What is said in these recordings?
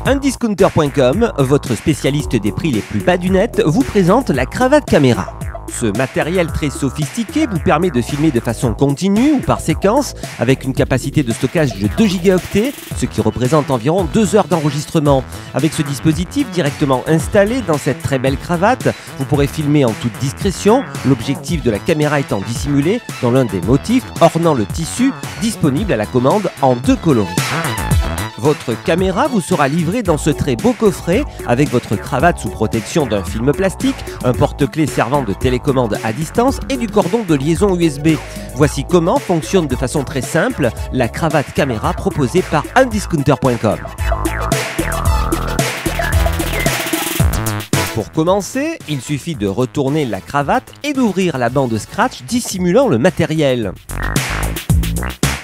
Undiscounter.com, votre spécialiste des prix les plus bas du net, vous présente la cravate caméra. Ce matériel très sophistiqué vous permet de filmer de façon continue ou par séquence avec une capacité de stockage de 2 gigaoctets, ce qui représente environ 2 heures d'enregistrement. Avec ce dispositif directement installé dans cette très belle cravate, vous pourrez filmer en toute discrétion, l'objectif de la caméra étant dissimulé dans l'un des motifs ornant le tissu, disponible à la commande en 2 coloris. Votre caméra vous sera livrée dans ce très beau coffret avec votre cravate sous protection d'un film plastique, un porte-clés servant de télécommande à distance et du cordon de liaison USB. Voici comment fonctionne de façon très simple la cravate caméra proposée par Undiscounter.com. Pour commencer, il suffit de retourner la cravate et d'ouvrir la bande scratch dissimulant le matériel.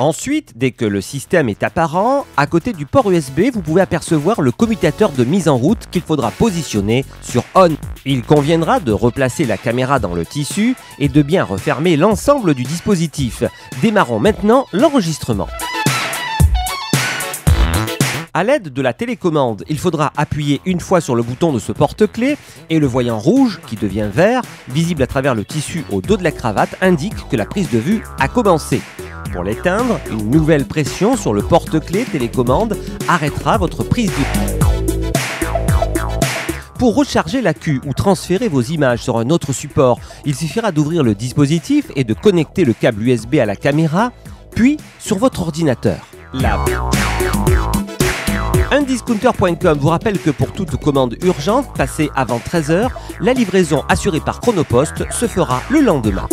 Ensuite, dès que le système est apparent, à côté du port USB, vous pouvez apercevoir le commutateur de mise en route qu'il faudra positionner sur ON. Il conviendra de replacer la caméra dans le tissu et de bien refermer l'ensemble du dispositif. Démarrons maintenant l'enregistrement. A l'aide de la télécommande, il faudra appuyer une fois sur le bouton de ce porte-clés et le voyant rouge, qui devient vert, visible à travers le tissu au dos de la cravate, indique que la prise de vue a commencé. Pour l'éteindre, une nouvelle pression sur le porte-clés télécommande arrêtera votre prise de vue. Pour recharger la queue ou transférer vos images sur un autre support, il suffira d'ouvrir le dispositif et de connecter le câble USB à la caméra, puis sur votre ordinateur. Undiscounter.com vous rappelle que pour toute commande urgente passée avant 13 h, la livraison assurée par Chronopost se fera le lendemain.